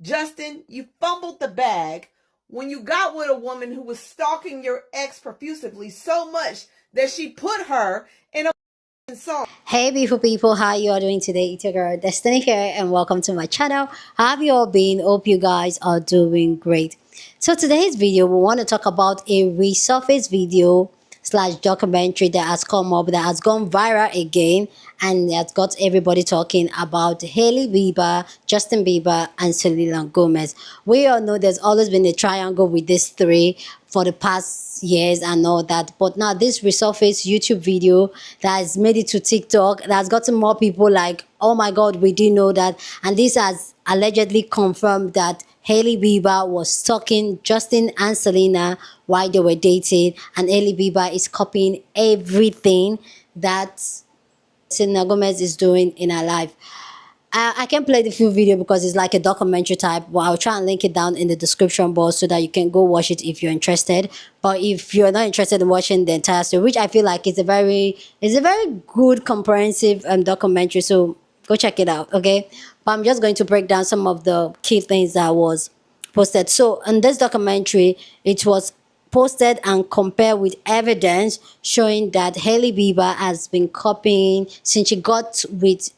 Justin, you fumbled the bag when you got with a woman who was stalking your ex profusively so much that she put her in a song. Hey beautiful people, how you all doing today? It's your girl Destiny here and welcome to my channel. How have you all been? Hope you guys are doing great. So today's video, we want to talk about a resurface video slash documentary that has come up, that has gone viral again, and that got everybody talking about Hailey Bieber, Justin Bieber, and Selena Gomez. We all know there's always been a triangle with these three for the past years and all that, but now this resurface YouTube video that has made it to TikTok, that has gotten more people like, oh my god, we do know that, and this has allegedly confirmed that Hailey Bieber was stalking Justin and Selena while they were dating, and Hailey Bieber is copying everything that Selena Gomez is doing in her life. I can play the full video because it's like a documentary type, but I'll try and link it down in the description box so that you can go watch it if you're interested. But if you're not interested in watching the entire story, which I feel like is a very good comprehensive documentary, so go check it out, okay? But I'm just going to break down some of the key things that was posted. So in this documentary, it was posted and compared with evidence showing that Hailey Bieber has been copying, since she got with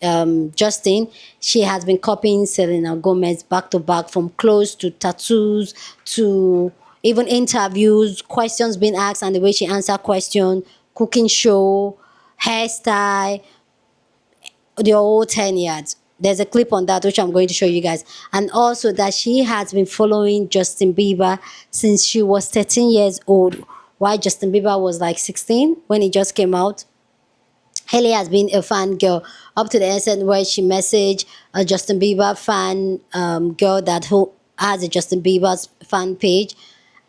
Justin, she has been copying Selena Gomez back to back, from clothes to tattoos to even interviews, questions being asked and the way she answered questions, cooking show, hairstyle, the whole 10 yards. There's a clip on that which I'm going to show you guys. And also that she has been following Justin Bieber since she was 13 years old, while Justin Bieber was like 16 when he just came out. Hailey has been a fan girl up to the extent where she messaged a Justin Bieber fan girl that who has a Justin Bieber's fan page,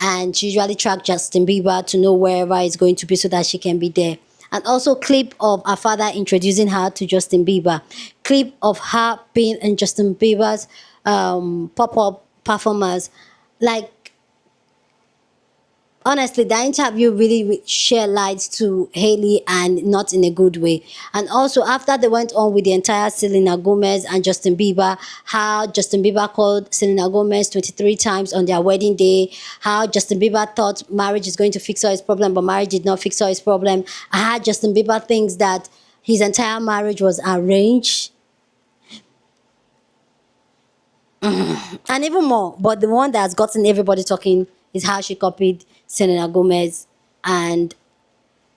and she usually track Justin Bieber to know wherever he's going to be so that she can be there. And also clip of her father introducing her to Justin Bieber, clip of her being in Justin Bieber's pop-up performance. Like, honestly, that interview really shed light to Hailey, and not in a good way. And also after they went on with the entire Selena Gomez and Justin Bieber, how Justin Bieber called Selena Gomez 23 times on their wedding day, how Justin Bieber thought marriage is going to fix all his problem, but marriage did not fix all his problem, and how Justin Bieber thinks that his entire marriage was arranged, and even more. But the one that has gotten everybody talking is how she copied Selena Gomez and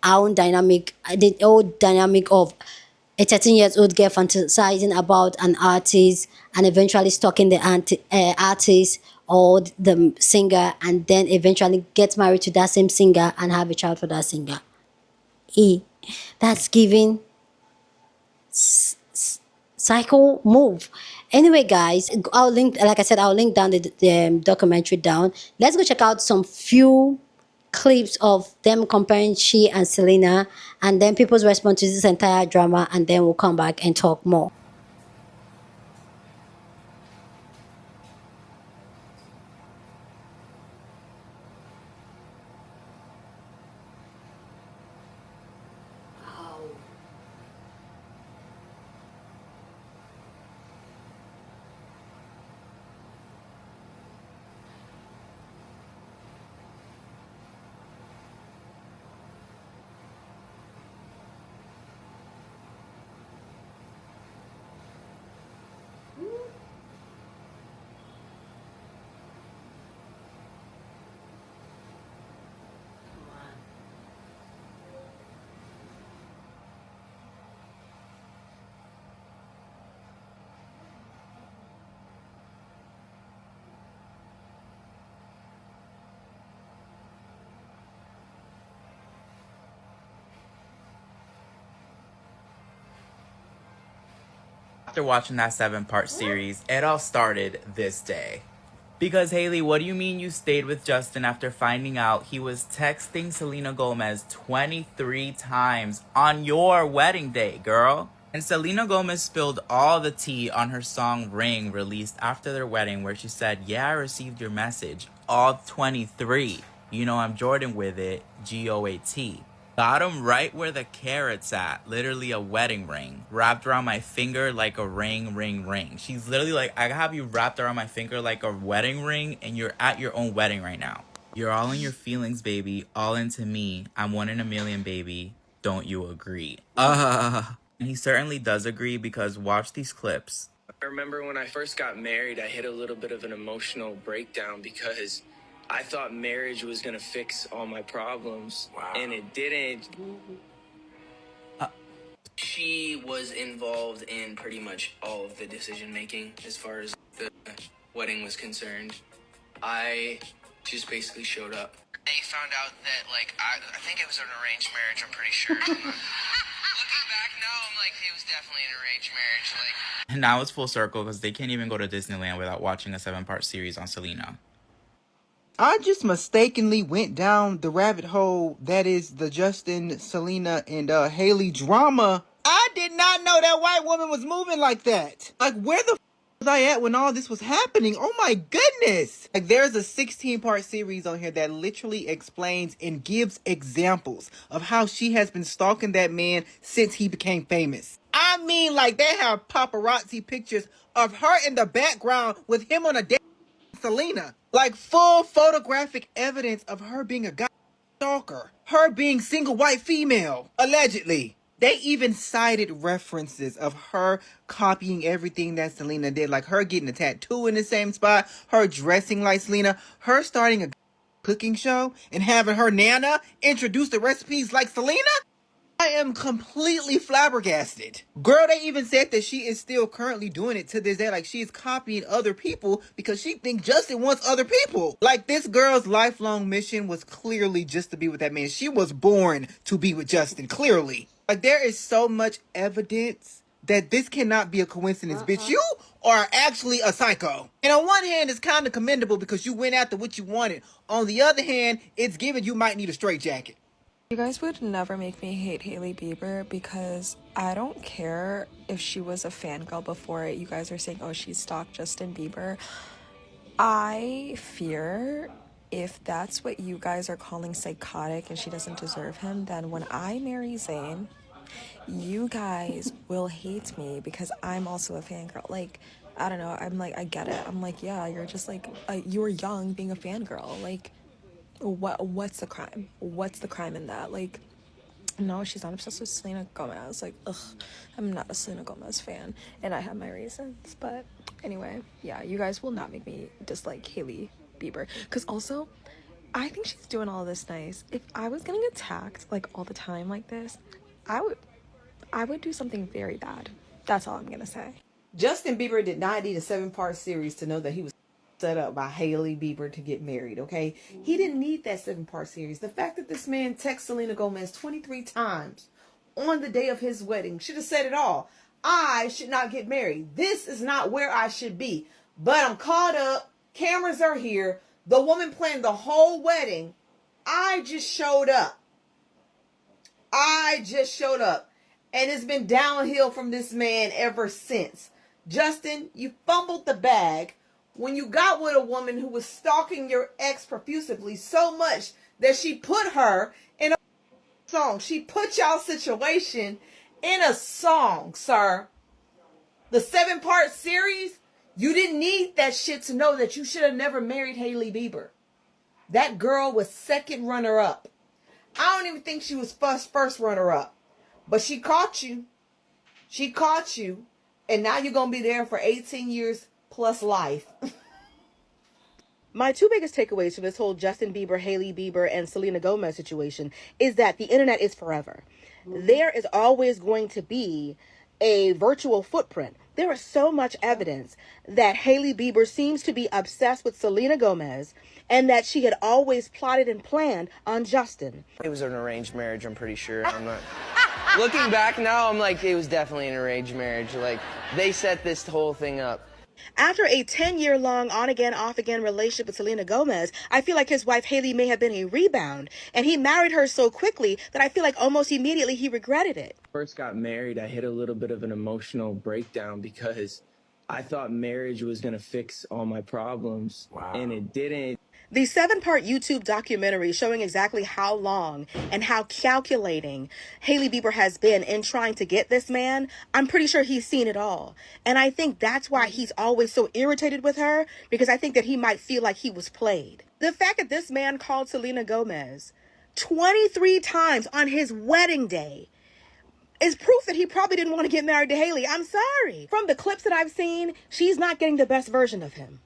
our own dynamic, the old dynamic of a 13 years old girl fantasizing about an artist and eventually stalking the artist or the singer, and then eventually get married to that same singer and have a child for that singer. That's giving cycle move. Anyway guys, I'll link, like I said, I'll link down the documentary down. Let's go check out some few clips of them comparing she and Selena, and then people's response to this entire drama, and then we'll come back and talk more. After watching that 7-part series, it all started this day. Because Hailey, what do you mean you stayed with Justin after finding out he was texting Selena Gomez 23 times on your wedding day, girl? And Selena Gomez spilled all the tea on her song Ring, released after their wedding, where she said, yeah, I received your message, all 23. You know I'm Jordan with it, GOAT. Got him right where the carrot's at. Literally a wedding ring. Wrapped around my finger like a ring, ring, ring. She's literally like, I have you wrapped around my finger like a wedding ring, and you're at your own wedding right now. You're all in your feelings, baby. All into me. I'm 1 in a million, baby. Don't you agree? And he certainly does agree, because watch these clips. I remember when I first got married, I hit a little bit of an emotional breakdown because I thought marriage was going to fix all my problems. Wow. And it didn't. She was involved in pretty much all of the decision making as far as the wedding was concerned. I just basically showed up. They found out that, like, I think it was an arranged marriage, I'm pretty sure. Looking back now, I'm like, it was definitely an arranged marriage. Like, And now it's full circle, because they can't even go to Disneyland without watching a 7-part series on Selena. I just mistakenly went down the rabbit hole that is the Justin, Selena, and Hailey drama. I did not know that white woman was moving like that. Like, where the was I at when all this was happening? Oh my goodness. Like, there's a 16-part series on here that literally explains and gives examples of how she has been stalking that man since he became famous. I mean, like, they have paparazzi pictures of her in the background with him on a date with Selena. Like, full photographic evidence of her being a stalker. Her being single white female, allegedly. They even cited references of her copying everything that Selena did. Like her getting a tattoo in the same spot, her dressing like Selena, her starting a cooking show, and having her Nana introduce the recipes like Selena. I am completely flabbergasted. Girl, they even said that she is still currently doing it to this day. Like, she is copying other people because she thinks Justin wants other people. Like, this girl's lifelong mission was clearly just to be with that man. She was born to be with Justin, clearly. Like, there is so much evidence that this cannot be a coincidence. Bitch, you are actually a psycho. And on one hand, it's kind of commendable because you went after what you wanted. On the other hand, it's given you might need a straitjacket. You guys would never make me hate Hailey Bieber because I don't care if she was a fangirl before it. You guys are saying, oh, she stalked Justin Bieber. I fear if that's what you guys are calling psychotic and she doesn't deserve him, then when I marry Zayn, you guys will hate me because I'm also a fangirl. Like, I don't know. I'm like, I get it. I'm like, yeah, you're just like, you were young being a fangirl. Like, what's the crime? What's the crime in that? Like, no, she's not obsessed with Selena Gomez. Like, ugh, I'm not a Selena Gomez fan, and I have my reasons. But anyway, yeah, you guys will not make me dislike Hailey Bieber. Because also, I think she's doing all this nice. If I was getting attacked like all the time like this, I would do something very bad. That's all I'm gonna say. Justin Bieber did not need a 7-part series to know that he was set up by Hailey Bieber to get married, okay? He didn't need that 7-part series. The fact that this man texted Selena Gomez 23 times on the day of his wedding should have said it all. I should not get married. This is not where I should be. But I'm caught up. Cameras are here. The woman planned the whole wedding. I just showed up. And it's been downhill from this man ever since. Justin, you fumbled the bag when you got with a woman who was stalking your ex profusively so much that she put her in a song. She put y'all's situation in a song, sir. The 7-part series, you didn't need that shit to know that you should have never married Hailey Bieber. That girl was second runner-up. I don't even think she was first runner-up. But she caught you. And now you're going to be there for 18 years plus life. My two biggest takeaways from this whole Justin Bieber, Hailey Bieber, and Selena Gomez situation is that the internet is forever. There is always going to be a virtual footprint. There is so much evidence that Hailey Bieber seems to be obsessed with Selena Gomez and that she had always plotted and planned on Justin. it was an arranged marriage, I'm pretty sure. I'm not. Looking back now, I'm like, it was definitely an arranged marriage. Like, they set this whole thing up. After a 10-year-long on-again, off-again relationship with Selena Gomez, I feel like his wife Hailey may have been a rebound, and he married her so quickly that I feel like almost immediately he regretted it. First got married, I hit a little bit of an emotional breakdown because I thought marriage was going to fix all my problems. Wow. And it didn't. The 7-part YouTube documentary showing exactly how long and how calculating Hailey Bieber has been in trying to get this man, I'm pretty sure he's seen it all. And I think that's why he's always so irritated with her, because I think that he might feel like he was played. The fact that this man called Selena Gomez 23 times on his wedding day is proof that he probably didn't want to get married to Hailey. I'm sorry. From the clips that I've seen, she's not getting the best version of him.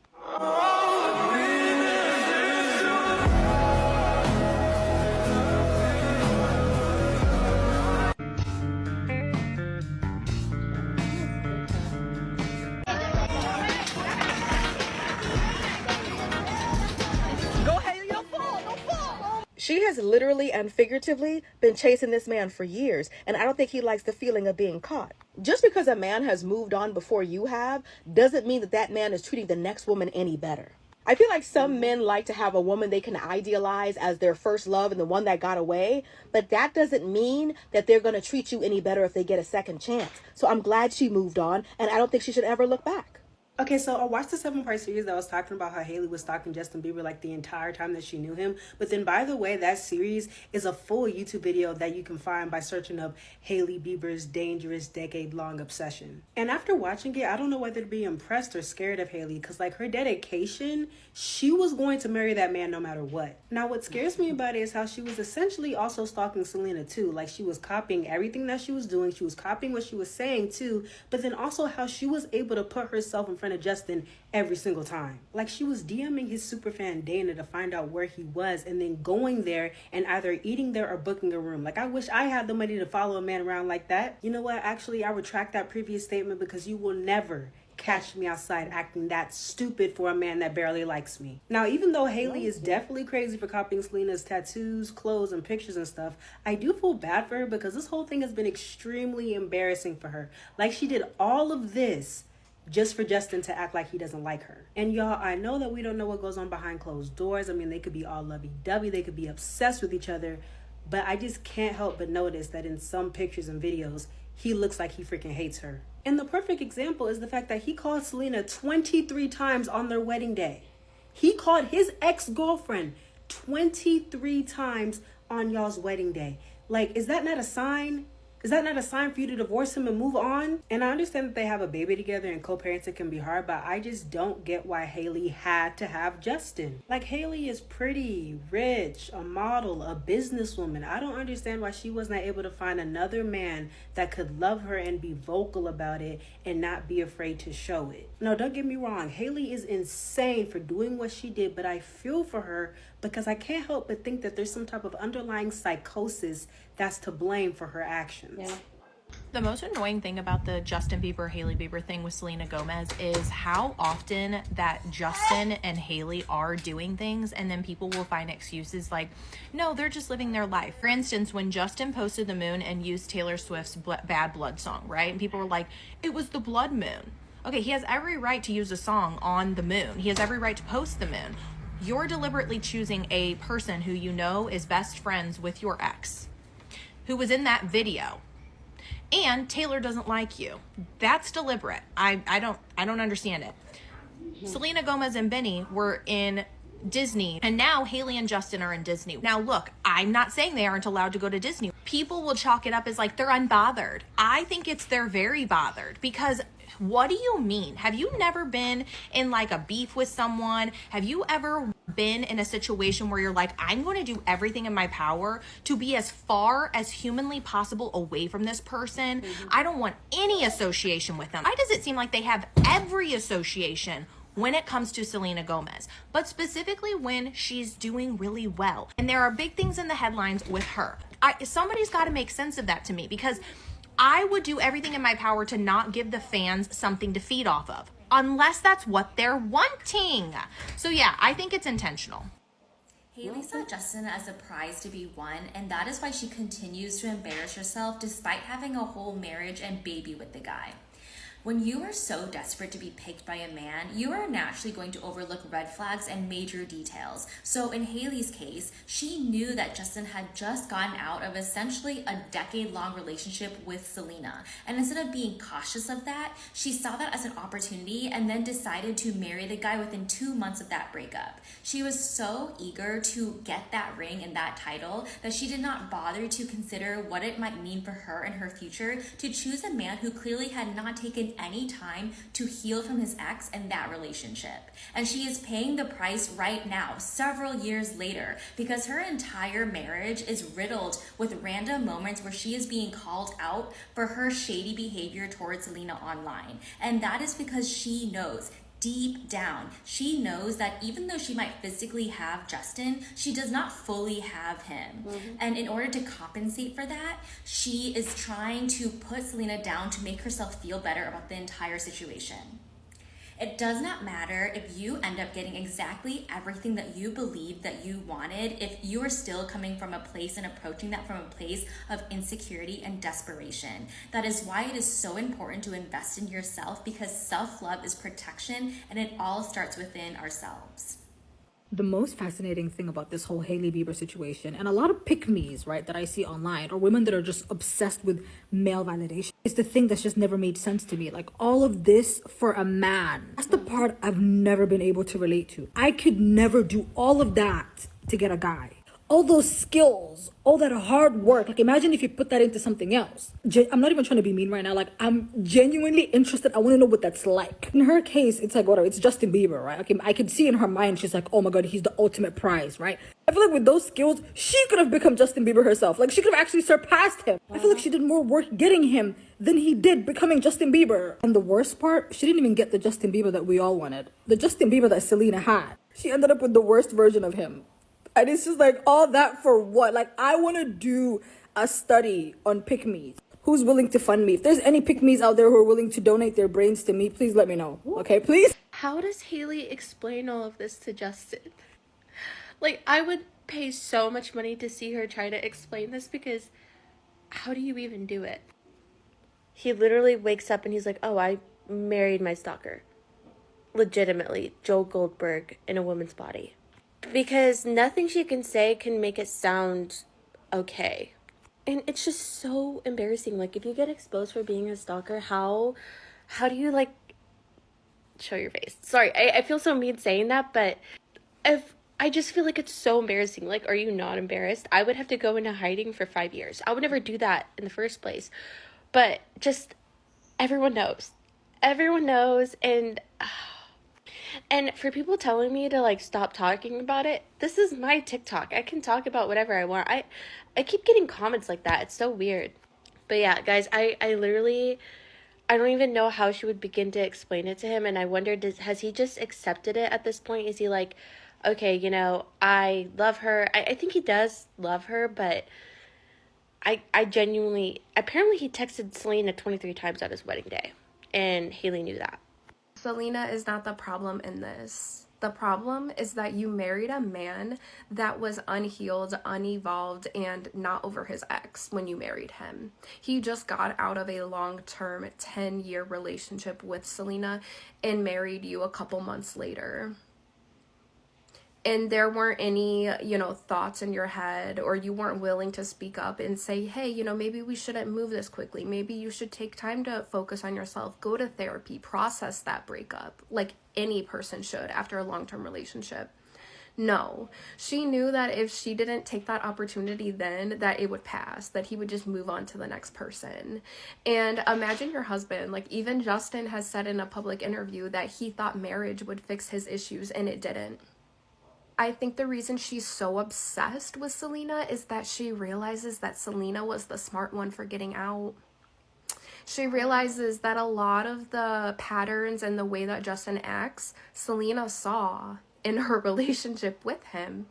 She has literally and figuratively been chasing this man for years, and I don't think he likes the feeling of being caught. Just because a man has moved on before you have doesn't mean that that man is treating the next woman any better. I feel like some men like to have a woman they can idealize as their first love and the one that got away, but that doesn't mean that they're going to treat you any better if they get a second chance. So I'm glad she moved on, and I don't think she should ever look back. Okay, so I watched the 7-part series that was talking about how Hailey was stalking Justin Bieber like the entire time that she knew him. But then, by the way, that series is a full YouTube video that you can find by searching up Hailey Bieber's dangerous decade-long obsession. And after watching it, I don't know whether to be impressed or scared of Hailey, because like her dedication, she was going to marry that man no matter what. Now, what scares me about it is how she was essentially also stalking Selena too. Like, she was copying everything that she was doing. She was copying what she was saying too. But then also how she was able to put herself in front of Justin every single time. Like, she was DMing his superfan Dana to find out where he was, and then going there and either eating there or booking a room. Like, I wish I had the money to follow a man around like that. You know what? Actually, I retract that previous statement, because you will never catch me outside acting that stupid for a man that barely likes me. Now, even though Hailey is definitely crazy for copying Selena's tattoos, clothes, and pictures and stuff, I do feel bad for her, because this whole thing has been extremely embarrassing for her. Like, she did all of this just for Justin to act like he doesn't like her. And y'all, I know that we don't know what goes on behind closed doors. I mean, they could be all lovey-dovey, they could be obsessed with each other, but I just can't help but notice that in some pictures and videos, he looks like he freaking hates her. And the perfect example is the fact that he called Selena 23 times on their wedding day. He called his ex-girlfriend 23 times on y'all's wedding day. Like, is that not a sign? Is that not a sign for you to divorce him and move on? And I understand that they have a baby together and co-parenting can be hard, but I just don't get why Hailey had to have Justin. Like, Hailey is pretty, rich, a model, a businesswoman. I don't understand why she was not able to find another man that could love her and be vocal about it and not be afraid to show it. No, don't get me wrong. Hailey is insane for doing what she did, but I feel for her because I can't help but think that there's some type of underlying psychosis that's to blame for her actions. Yeah. The most annoying thing about the Justin Bieber, Hailey Bieber thing with Selena Gomez is how often that Justin and Hailey are doing things, and then people will find excuses like, no, they're just living their life. For instance, when Justin posted the moon and used Taylor Swift's Bad Blood song, right? And people were like, it was the blood moon. Okay, he has every right to use a song on the moon. He has every right to post the moon. You're deliberately choosing a person who you know is best friends with your ex, who was in that video, and Taylor doesn't like you. That's deliberate. I don't understand it. Selena Gomez and Benny were in Disney, and now Hailey and Justin are in Disney. Now look, I'm not saying they aren't allowed to go to Disney. People will chalk it up as like they're unbothered. I think it's they're very bothered, because what do you mean? Have you never been in like a beef with someone? Have you ever been in a situation where you're like, I'm going to do everything in my power to be as far as humanly possible away from this person? I don't want any association with them. Why does it seem like they have every association when it comes to Selena Gomez, but specifically when she's doing really well? And there are big things in the headlines with her. Somebody's got to make sense of that to me, because I would do everything in my power to not give the fans something to feed off of, unless that's what they're wanting. So yeah, I think it's intentional. Hailey saw Justin as a prize to be won, and that is why she continues to embarrass herself despite having a whole marriage and baby with the guy. When you are so desperate to be picked by a man, you are naturally going to overlook red flags and major details. So in Hailey's case, she knew that Justin had just gotten out of essentially a decade-long relationship with Selena. And instead of being cautious of that, she saw that as an opportunity and then decided to marry the guy within 2 months of that breakup. She was so eager to get that ring and that title that she did not bother to consider what it might mean for her and her future to choose a man who clearly had not taken any time to heal from his ex and that relationship. And she is paying the price right now, several years later, because her entire marriage is riddled with random moments where she is being called out for her shady behavior towards Selena online. And that is because she knows, deep down, she knows that even though she might physically have Justin, she does not fully have him. And in order to compensate for that, she is trying to put Selena down to make herself feel better about the entire situation. It does not matter if you end up getting exactly everything that you believed that you wanted, if you are still coming from a place and approaching that from a place of insecurity and desperation. That is why it is so important to invest in yourself, because self-love is protection and it all starts within ourselves. The most fascinating thing about this whole Hailey Bieber situation, and a lot of pick-me's, right, that I see online, or women that are just obsessed with male validation, is the thing that's just never made sense to me. Like, all of this for a man. That's the part I've never been able to relate to. I could never do all of that to get a guy. All those skills, all that hard work. Like, imagine if you put that into something else. I'm not even trying to be mean right now. Like, I'm genuinely interested. I want to know what that's like. In her case, it's like, whatever, it's Justin Bieber, right? Okay, I could see in her mind, she's like, oh my God, he's the ultimate prize, right? I feel like with those skills, she could have become Justin Bieber herself. Like, she could have actually surpassed him. I feel like she did more work getting him than he did becoming Justin Bieber. And the worst part, she didn't even get the Justin Bieber that we all wanted. The Justin Bieber that Selena had. She ended up with the worst version of him. And it's just like, all that for what? Like, I want to do a study on pick-me's. Who's willing to fund me? If there's any pick-me's out there who are willing to donate their brains to me, please let me know. Okay, please? How does Hailey explain all of this to Justin? Like, I would pay so much money to see her try to explain this, because how do you even do it? He literally wakes up and he's like, oh, I married my stalker. Legitimately, Joe Goldberg in a woman's body. Because nothing she can say can make it sound okay. And it's just so embarrassing. Like, if you get exposed for being a stalker, how do you, like, show your face? Sorry, I feel so mean saying that, but I just feel like it's so embarrassing. Like, are you not embarrassed? I would have to go into hiding for 5 years. I would never do that in the first place. But just, everyone knows. Everyone knows, and for people telling me to, like, stop talking about it, this is my TikTok. I can talk about whatever I want. I keep getting comments like that. It's so weird. But yeah, guys, I literally, I don't even know how she would begin to explain it to him. And I wonder, has he just accepted it at this point? Is he like, okay, you know, I love her. I think he does love her, but I genuinely, apparently he texted Selena 23 times on his wedding day. And Hailey knew that. Selena is not the problem in this. The problem is that you married a man that was unhealed, unevolved, and not over his ex when you married him. He just got out of a long-term 10-year relationship with Selena and married you a couple months later. And there weren't any, thoughts in your head, or you weren't willing to speak up and say, hey, maybe we shouldn't move this quickly. Maybe you should take time to focus on yourself, go to therapy, process that breakup like any person should after a long-term relationship. No, she knew that if she didn't take that opportunity then, that it would pass, that he would just move on to the next person. And imagine your husband, like, even Justin has said in a public interview that he thought marriage would fix his issues, and it didn't. I think the reason she's so obsessed with Selena is that she realizes that Selena was the smart one for getting out. She realizes that a lot of the patterns and the way that Justin acts, Selena saw in her relationship with him,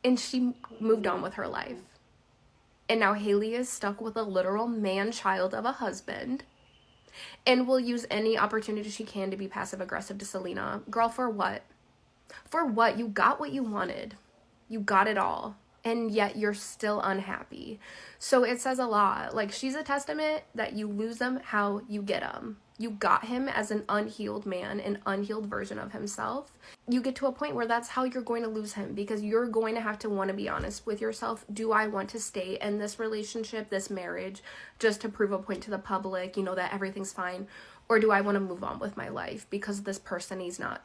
and she moved on with her life. And now Hailey is stuck with a literal man-child of a husband and will use any opportunity she can to be passive-aggressive to Selena. Girl, for what? For what? You got what you wanted. You got it all. And yet you're still unhappy. So it says a lot. Like, she's a testament that you lose them how you get them. You got him as an unhealed man, an unhealed version of himself. You get to a point where that's how you're going to lose him, because you're going to have to want to be honest with yourself. Do I want to stay in this relationship, this marriage, just to prove a point to the public, you know, that everything's fine? Or do I want to move on with my life because this person, he's not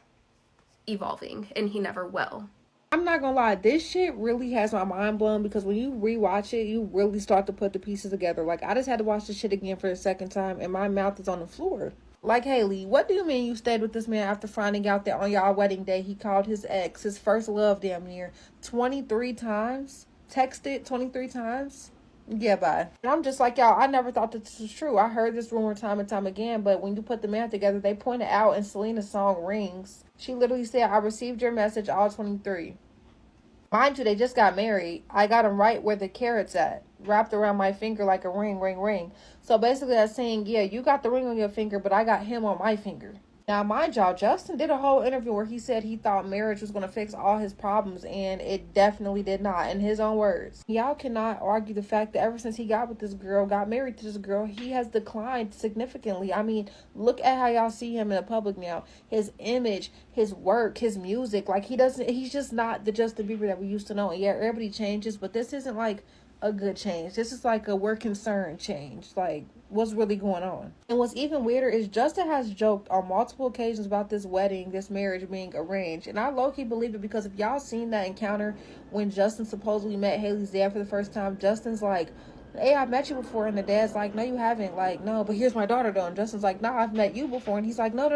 evolving and he never will? I'm not gonna lie, this shit really has my mind blown, because when you rewatch it, you really start to put the pieces together. Like, I just had to watch this shit again for the second time, and my mouth is on the floor. Like, Hailey, what do you mean you stayed with this man after finding out that on y'all wedding day he called his ex, his first love damn near, 23 times? Texted 23 times? Yeah, bye. And I'm just like, y'all, I never thought that this was true. I heard this rumor time and time again, but when you put the man together, they pointed out in Selena's song Rings, she literally said, I received your message, all 23. Mind you, they just got married. I got him right where the carrot's at, wrapped around my finger like a ring, ring, ring. So basically that's saying, yeah, you got the ring on your finger, but I got him on my finger. Now, mind y'all, Justin did a whole interview where he said he thought marriage was going to fix all his problems, and it definitely did not, in his own words. Y'all cannot argue the fact that ever since he got with this girl, got married to this girl, he has declined significantly. I mean, look at how y'all see him in the public now. His image, his work, his music, like he's just not the Justin Bieber that we used to know. And yeah, everybody changes, but this isn't like a good change. This is like a we're concerned change. Like, what's really going on? And what's even weirder is Justin has joked on multiple occasions about this wedding, this marriage being arranged. And I low-key believe it, because if y'all seen that encounter when Justin supposedly met Hailey's dad for the first time, Justin's like, hey, I met you before. And the dad's like, no, you haven't. Like, no, but here's my daughter though. And Justin's like, no, I've met you before. And he's like, no.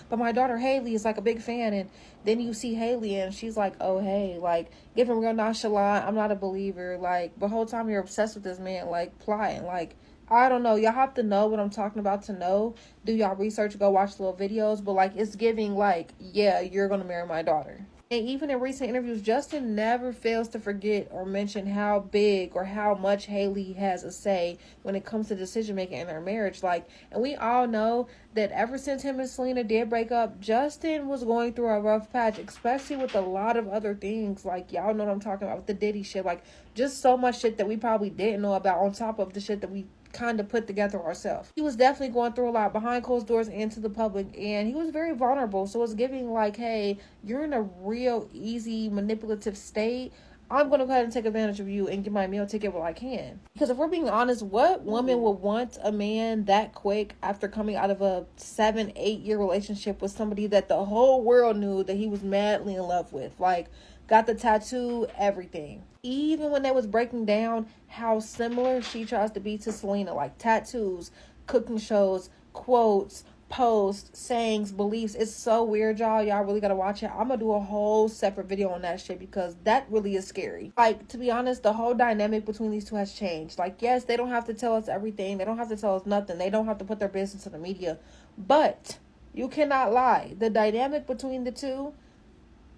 But my daughter Hailey is like a big fan. And then you see Hailey and she's like, oh, hey, like, giving real nonchalant. I'm not a believer. Like, the whole time you're obsessed with this man, like, plotting. Like, I don't know. Y'all have to know what I'm talking about to know. Do y'all research, go watch little videos. But, like, it's giving, like, yeah, you're going to marry my daughter. And even in recent interviews, Justin never fails to forget or mention how big or how much Hailey has a say when it comes to decision making in their marriage. Like, and we all know that ever since him and Selena did break up, Justin was going through a rough patch, especially with a lot of other things. Like, y'all know what I'm talking about with the Diddy shit. Like, just so much shit that we probably didn't know about on top of the shit that we kind of put together ourselves. He was definitely going through a lot behind closed doors and to the public, and he was very vulnerable. So it's giving like, hey, you're in a real easy manipulative state. I'm going to go ahead and take advantage of you and get my meal ticket while I can. Because if we're being honest, what woman would want a man that quick after coming out of a 7-8 year relationship with somebody that the whole world knew that he was madly in love with? Like, got the tattoo, everything. Even when they was breaking down how similar she tries to be to Selena, like tattoos, cooking shows, quotes, posts, sayings, beliefs. It's so weird, y'all. Y'all really gotta watch it. I'm gonna do a whole separate video on that shit, because that really is scary. Like, to be honest, the whole dynamic between these two has changed. Like, yes, they don't have to tell us everything. They don't have to tell us nothing. They don't have to put their business in the media. But you cannot lie. The dynamic between the two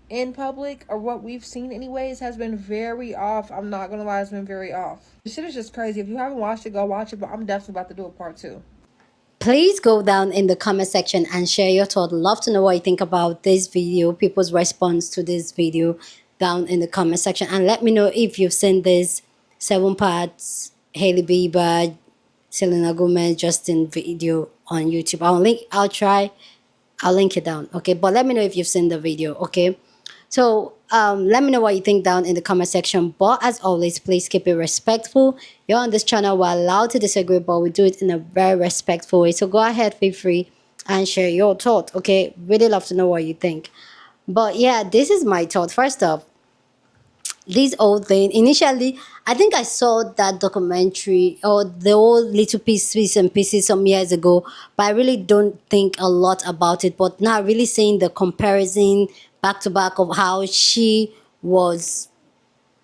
in public, or what we've seen anyways, has been very off. I'm not gonna lie, it's been very off. This shit is just crazy. If you haven't watched it, go watch it, but I'm definitely about to do a part 2. Please go down in the comment section and share your thought. Love to know what you think about this video, people's response to this video down in the comment section. And let me know if you've seen this 7 parts Hailey Bieber, Selena Gomez, Justin video on YouTube. I'll link it down, okay? But let me know if you've seen the video, okay? So let me know what you think down in the comment section. But as always, please keep it respectful. You're on this channel, we're allowed to disagree, but we do it in a very respectful way. So go ahead, feel free and share your thought, okay? Really love to know what you think. But yeah, this is my thought. First off, this old thing, initially I think I saw that documentary or the old little pieces and pieces some years ago, but I really don't think a lot about it. But now really seeing the comparison back to back of how she was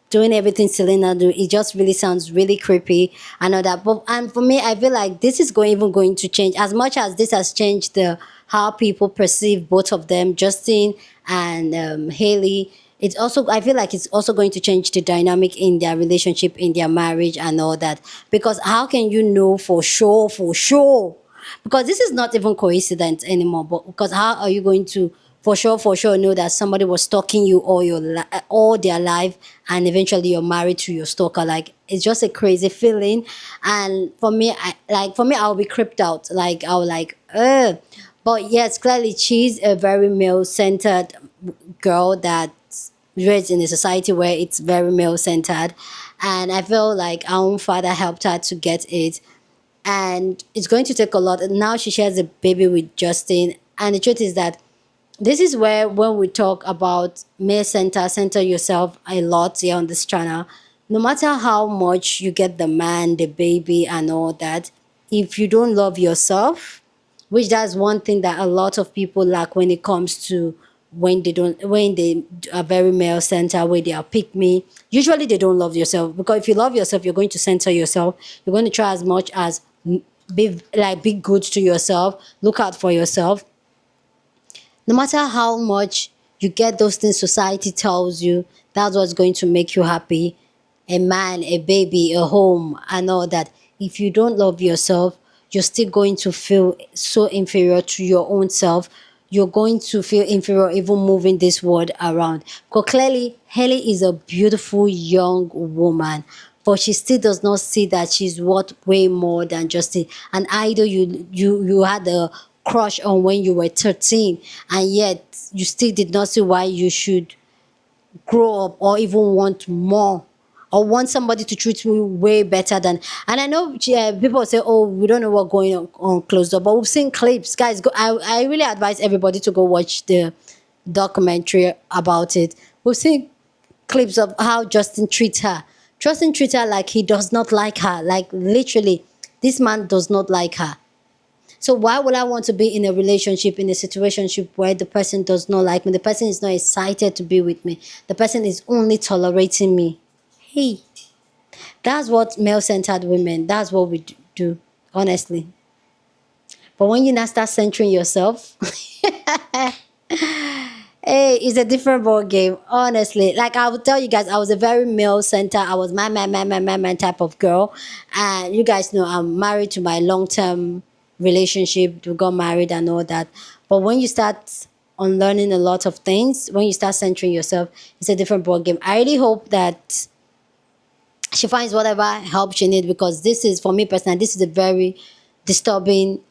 doing everything Selena do, it just really sounds really creepy. I know that, but and for me, I feel like this is going to change as much as this has changed the how people perceive both of them, Justin and Hailey. It's also, I feel like it's also going to change the dynamic in their relationship, in their marriage and all that. Because how can you know for sure? Because this is not even coincidence anymore. But because how are you going to for sure know that somebody was stalking you all their life, and eventually you're married to your stalker? Like, it's just a crazy feeling. And for me, I'll be creeped out. Like, I'll like, But yes, clearly she's a very male-centered girl that's raised in a society where it's very male-centered, and I feel like our own father helped her to get it, and it's going to take a lot. And now she shares a baby with Justin, and the truth is that this is where when we talk about male center yourself a lot here on this channel. No matter how much you get the man, the baby, and all that, if you don't love yourself, which that's one thing that a lot of people lack when it comes to when they are very male center, where they are pick me. Usually they don't love yourself, because if you love yourself, you're going to center yourself. You're going to try as much as be good to yourself, look out for yourself. No matter how much you get those things society tells you, that's what's going to make you happy. A man, a baby, a home, and all that. If you don't love yourself, you're still going to feel so inferior to your own self. You're going to feel inferior even moving this world around. Because clearly, Hailey is a beautiful young woman, but she still does not see that she's worth way more than just an idol you had a crush on when you were 13, and yet you still did not see why you should grow up or even want more, or want somebody to treat you way better than. And I know people say, oh, we don't know what's going on closed up, but we've seen clips, guys. I really advise everybody to go watch the documentary about it. We've seen clips of how Justin treats her. Justin treats her like he does not like her, like literally this man does not like her. So why would I want to be in a relationship, in a situationship where the person does not like me, the person is not excited to be with me, the person is only tolerating me? Hey, that's what male-centered women, that's what we do, honestly. But when you now start centering yourself, hey, it's a different ball game, honestly. Like I would tell you guys, I was a very male-centered, I was man type of girl. And you guys know I'm married to my long-term relationship. We got married and all that. But when you start unlearning a lot of things, when you start centering yourself, it's a different ball game. I really hope that she finds whatever help she needs, because this is, for me personally, this is a very disturbing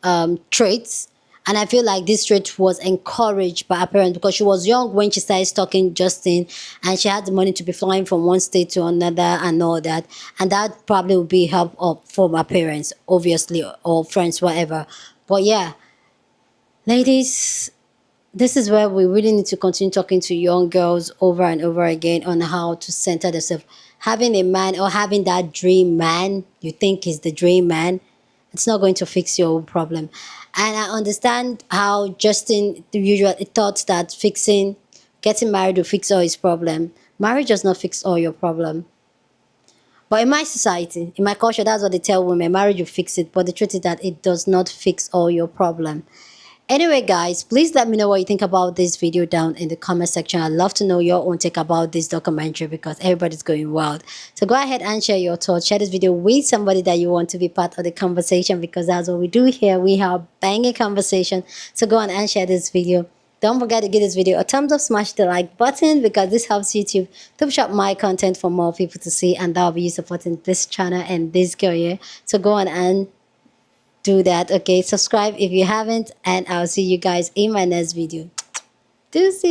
trait. And I feel like this trait was encouraged by her parents, because she was young when she started stalking Justin, and she had the money to be flying from one state to another and all that. And that probably would be help up from her parents, obviously, or friends, whatever. But yeah, ladies, this is where we really need to continue talking to young girls over and over again on how to center themselves. Having a man, or having that dream man you think is the dream man, it's not going to fix your problem. And I understand how Justin usually thought that getting married will fix all his problem. Marriage does not fix all your problem. But in my society, in my culture, that's what they tell women. Marriage will fix it. But the truth is that it does not fix all your problem. Anyway, guys, please let me know what you think about this video down in the comment section. I'd love to know your own take about this documentary, because everybody's going wild. So go ahead and share your thoughts. Share this video with somebody that you want to be part of the conversation, because that's what we do here. We have banging conversation. So go on and share this video. Don't forget to give this video a thumbs up, smash the like button, because this helps YouTube to push up my content for more people to see, and that'll be you supporting this channel and this girl here. So go on and do that. Okay, subscribe if you haven't, and I'll see you guys in my next video. Deuces.